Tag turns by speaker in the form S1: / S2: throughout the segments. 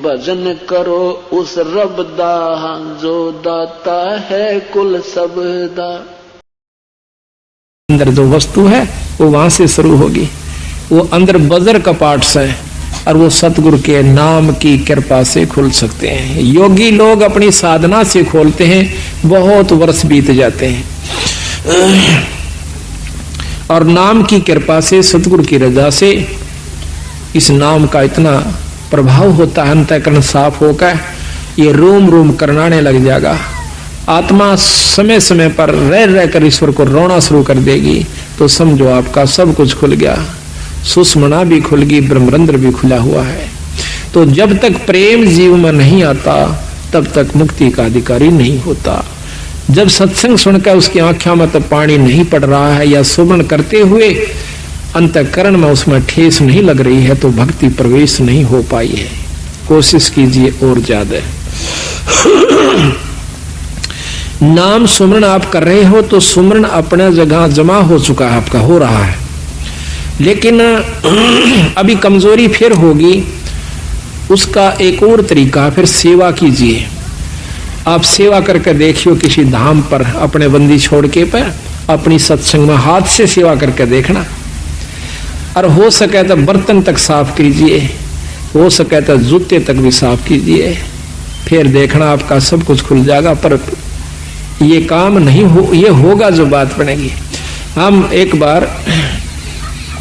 S1: भजन करो उस रब दा जो दाता है कुल सब दा।
S2: अंदर जो वस्तु है वो वहां से शुरू होगी, वो अंदर बजर का पाठ से, और वो सतगुरु के नाम की कृपा से खुल सकते हैं। योगी लोग अपनी साधना से खोलते हैं, बहुत वर्ष बीत जाते हैं, और नाम की कृपा से, सतगुरु की रजा से इस नाम का इतना प्रभाव होता है, अंतःकरण साफ होकर ये रोम रोम करनाने लग जाएगा। आत्मा समय समय पर रह रहकर ईश्वर को रोना शुरू कर देगी, तो समझो आपका सब कुछ खुल गया, सुषमना भी खुल गई, ब्रह्मरंध्र भी खुला हुआ है। तो जब तक प्रेम जीव में नहीं आता तब तक मुक्ति का अधिकारी नहीं होता। जब सत्संग सुनकर उसकी आंखों में तो पानी नहीं पड़ रहा है, या सुमरण करते हुए अंतःकरण में उसमें ठेस नहीं लग रही है, तो भक्ति प्रवेश नहीं हो पाई है। कोशिश कीजिए और ज्यादा। नाम सुमरण आप कर रहे हो तो सुमरण अपने जगह जमा हो चुका है, आपका हो रहा है, लेकिन अभी कमजोरी फिर होगी। उसका एक और तरीका, फिर सेवा कीजिए। आप सेवा करके देखियो किसी धाम पर अपने बंदी छोड़ के पर अपनी सत्संग में हाथ से सेवा करके देखना, और हो सके तो बर्तन तक साफ कीजिए, हो सके तो जूते तक भी साफ कीजिए, फिर देखना आपका सब कुछ खुल जाएगा। पर ये काम नहीं हो, ये होगा जो बात बनेगी। हम एक बार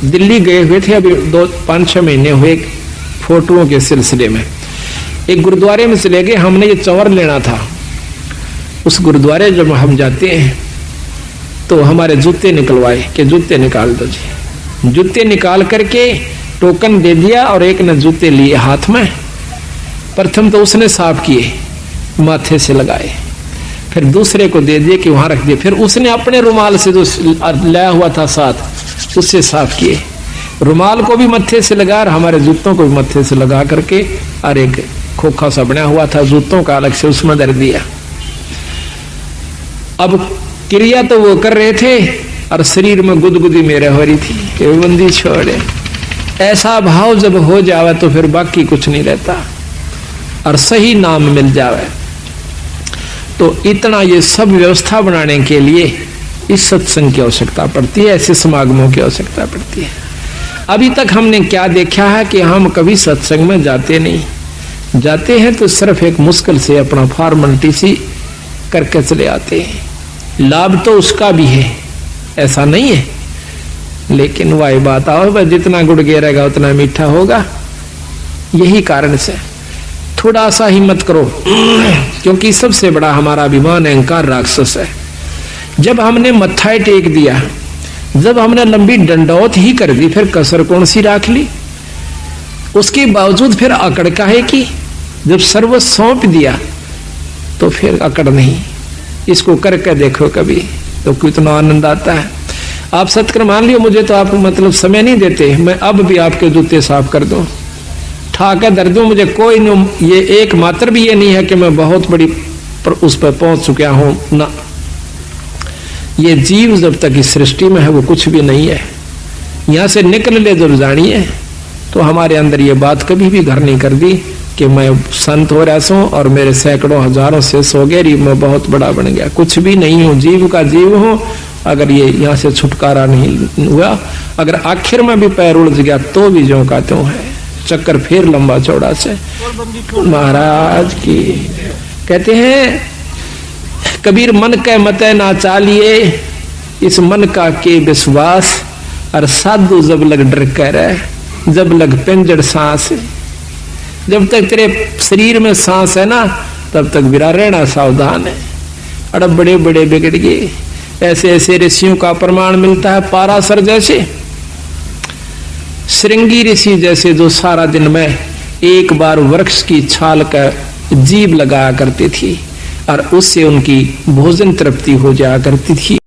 S2: दिल्ली गए हुए थे, अभी 5-6 महीने हुए, फोटोओं के सिलसिले में एक गुरुद्वारे में चले गए। हमने ये चंवर लेना था। उस गुरुद्वारे जब हम जाते हैं तो हमारे जूते निकलवाए कि जूते निकाल दो जी। जूते निकाल करके टोकन दे दिया, और एक ने जूते लिए हाथ में। प्रथम तो उसने साफ किए, माथे से लगाए, फिर दूसरे को दे दिए कि वहां रख दिए, फिर उसने अपने रुमाल से जो लाया हुआ था साथ उससे साफ किए। रुमाल को भी मत्थे से लगा और हमारे जूतों को भी मत्थे से लगा करके, और एक खोखा सा बना हुआ था जूतों का अलग से, उसमें धर दिया। अब क्रिया तो वो कर रहे थे और शरीर में गुदगुदी मेरे हो रही थी कि बंदी छोड़े। ऐसा भाव जब हो जावे तो फिर बाकी कुछ नहीं रहता, और सही नाम मिल जावे। तो इतना ये सब व्यवस्था बनाने के लिए इस सत्संग की आवश्यकता पड़ती है, ऐसे समागमों की आवश्यकता पड़ती है। अभी तक हमने क्या देखा है कि हम कभी सत्संग में जाते नहीं, जाते हैं तो सिर्फ एक मुश्किल से अपना फॉर्मेलिटी सी करके चले आते हैं। लाभ तो उसका भी है, ऐसा नहीं है, लेकिन वही बात आओ, जितना गुड़ गिरेगा उतना मीठा होगा। यही कारण से थोड़ा सा हिम्मत करो, क्योंकि सबसे बड़ा हमारा अभिमान अहंकार राक्षस है। जब हमने मत्था टेक दिया, जब हमने लंबी डंडौत ही कर दी, फिर कसर कौन सी राख ली? उसके बावजूद फिर अकड़ का है कि जब सर्व सौंप दिया तो फिर अकड़ नहीं। इसको करके देखो कभी, तो कितना आनंद आता है। आप सत्कर मान लियो, मुझे तो आप मतलब समय नहीं देते, मैं अब भी आपके जूते साफ कर दूं, ठाकर दर दूं, मुझे कोई नहीं, ये एक मात्र भी ये नहीं है कि मैं बहुत बड़ी उस पर पहुंच चुका हूं ना। ये जीव जब तक इस सृष्टि में है वो कुछ भी नहीं है। यहां से निकल ले जब जानिए, तो हमारे अंदर ये बात कभी भी घर नहीं कर दी कि मैं संत हो रहा हूं और मेरे सैकड़ों हजारों से सो गए, मैं बहुत बड़ा बन गया। कुछ भी नहीं हूं, जीव का जीव हूं। अगर ये यहाँ से छुटकारा नहीं हुआ, अगर आखिर में भी पैर उलझ गया तो भी ज्यों का त्यों है, चक्कर फिर लंबा चौड़ा से। महाराज की कहते हैं कबीर, मन के मते ना चालिए, इस मन का के विश्वास, और साधु जब लग डर कर, जब लग पिंजड़ सांस। जब तक तेरे शरीर में सांस है ना, तब तक विरा रहना सावधान है। अड़ बड़े बड़े बिगड़ गए। ऐसे ऐसे ऋषियों का प्रमाण मिलता है, पाराशर जैसे, श्रृंगी ऋषि जैसे, जो सारा दिन में एक बार वृक्ष की छाल का जीभ लगाया करती थी, और उससे उनकी भोजन तृप्ति हो जाया करती थी।